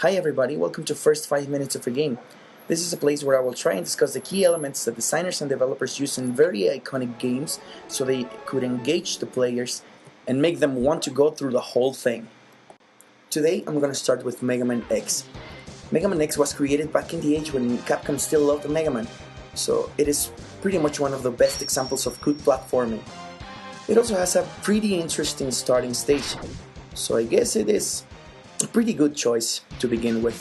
Hi everybody, welcome to First 5 Minutes of a Game. This is a place where I will try and discuss the key elements that designers and developers use in very iconic games so they could engage the players and make them want to go through the whole thing. Today I'm going to start with Megaman X. Megaman X was created back in the age when Capcom still loved the Mega Man, so it is pretty much one of the best examples of good platforming. It also has a pretty interesting starting stage, so I guess it is a pretty good choice to begin with.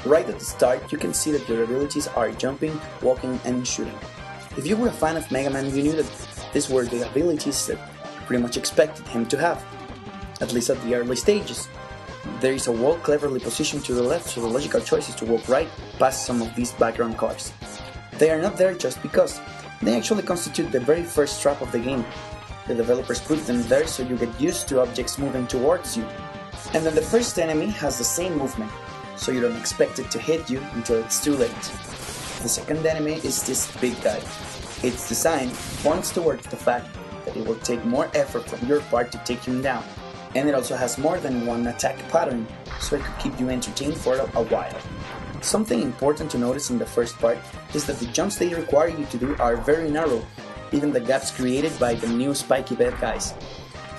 Right at the start, you can see that your abilities are jumping, walking, and shooting. If you were a fan of Mega Man, you knew that these were the abilities that you pretty much expected him to have, at least at the early stages. There is a wall cleverly positioned to the left, so the logical choice is to walk right past some of these background cars. They are not there just because. They actually constitute the very first trap of the game. The developers put them there so you get used to objects moving towards you. And then the first enemy has the same movement, so you don't expect it to hit you until it's too late. The second enemy is this big guy. Its design points towards the fact that it will take more effort from your part to take him down, and it also has more than one attack pattern, so it could keep you entertained for a while. Something important to notice in the first part is that the jumps they require you to do are very narrow, even the gaps created by the new spiky bad guys.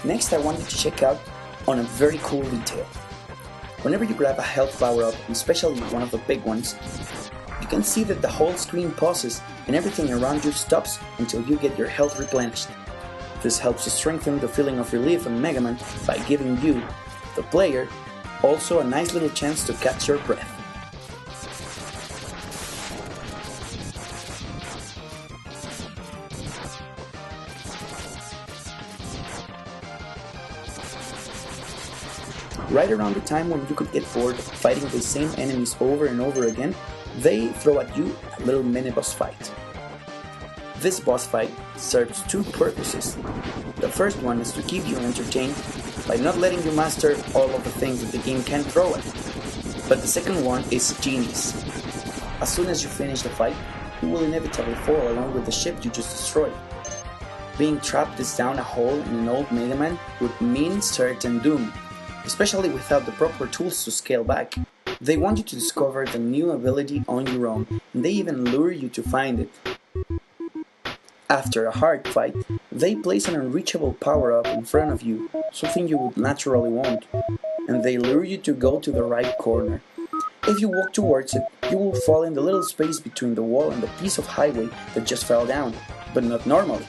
Next, I want you to check out on a very cool detail. Whenever you grab a health power-up, especially one of the big ones, you can see that the whole screen pauses and everything around you stops until you get your health replenished. This helps to strengthen the feeling of relief on Mega Man by giving you, the player, also a nice little chance to catch your breath. Right around the time when you could get bored of fighting the same enemies over and over again, they throw at you a little mini-boss fight. This boss fight serves two purposes. The first one is to keep you entertained by not letting you master all of the things that the game can throw at you. But the second one is genius. As soon as you finish the fight, you will inevitably fall along with the ship you just destroyed. Being trapped down a hole in an old Mega Man would mean certain doom, especially without the proper tools to scale back. They want you to discover the new ability on your own, and they even lure you to find it. After a hard fight, they place an unreachable power-up in front of you, something you would naturally want, and they lure you to go to the right corner. If you walk towards it, you will fall in the little space between the wall and the piece of highway that just fell down, but not normally.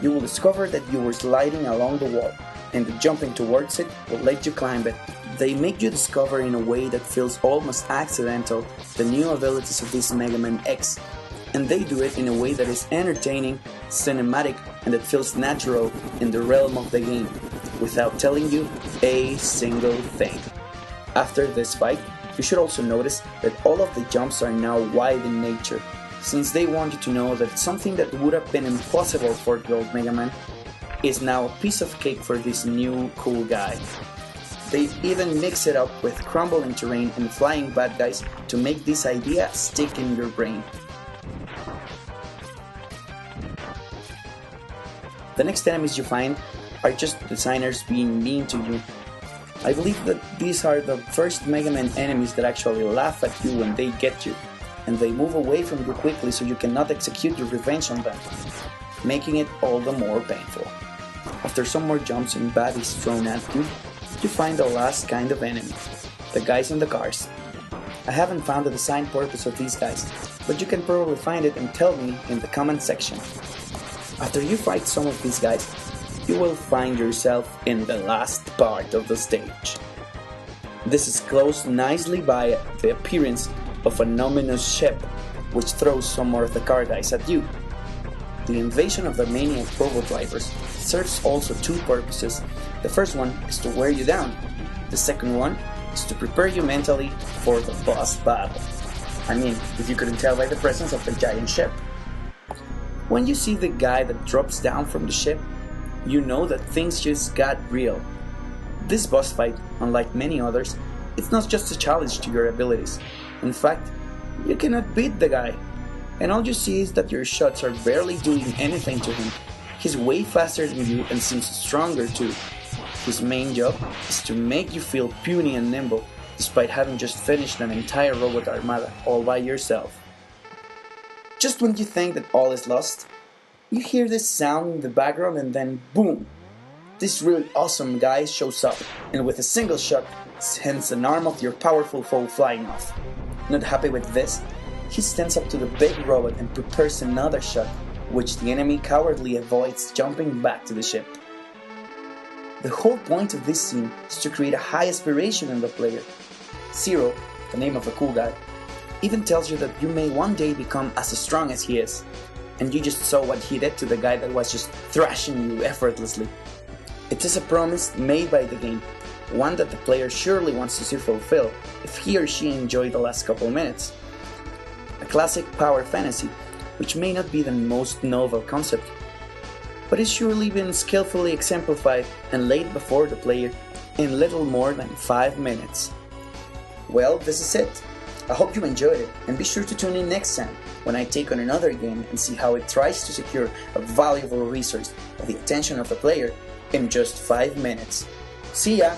You will discover that you were sliding along the wall, and the jumping towards it will let you climb it. They make you discover in a way that feels almost accidental the new abilities of this Mega Man X, and they do it in a way that is entertaining, cinematic, and that feels natural in the realm of the game, without telling you a single thing. After this fight, you should also notice that all of the jumps are now wide in nature, since they want you to know that something that would have been impossible for the old Mega Man is now a piece of cake for this new cool guy. They even mix it up with crumbling terrain and flying bad guys to make this idea stick in your brain. The next enemies you find are just designers being mean to you. I believe that these are the first Mega Man enemies that actually laugh at you when they get you, and they move away from you quickly so you cannot execute your revenge on them, making it all the more painful. After some more jumps and baddies thrown at you, you find the last kind of enemy, the guys in the cars. I haven't found the design purpose of these guys, but you can probably find it and tell me in the comment section. After you fight some of these guys, you will find yourself in the last part of the stage. This is closed nicely by the appearance of an ominous ship, which throws some more of the car guys at you. The invasion of the maniac robot drivers serves also two purposes. The first one is to wear you down. The second one is to prepare you mentally for the boss battle. I mean, if you couldn't tell by the presence of the giant ship. When you see the guy that drops down from the ship, you know that things just got real. This boss fight, unlike many others, it's not just a challenge to your abilities. In fact, you cannot beat the guy, and all you see is that your shots are barely doing anything to him. He's way faster than you and seems stronger too. His main job is to make you feel puny and nimble, despite having just finished an entire robot armada all by yourself. Just when you think that all is lost, you hear this sound in the background and then boom! This really awesome guy shows up and with a single shot sends an arm of your powerful foe flying off. Not happy with this, he stands up to the big robot and prepares another shot, which the enemy cowardly avoids jumping back to the ship. The whole point of this scene is to create a high aspiration in the player. Zero, the name of the cool guy, even tells you that you may one day become as strong as he is, and you just saw what he did to the guy that was just thrashing you effortlessly. It is a promise made by the game, one that the player surely wants to see fulfilled if he or she enjoyed the last couple minutes. A classic power fantasy, which may not be the most novel concept, but is surely been skillfully exemplified and laid before the player in little more than 5 minutes. Well, this is it. I hope you enjoyed it, and be sure to tune in next time when I take on another game and see how it tries to secure a valuable resource of the attention of the player in just 5 minutes. See ya!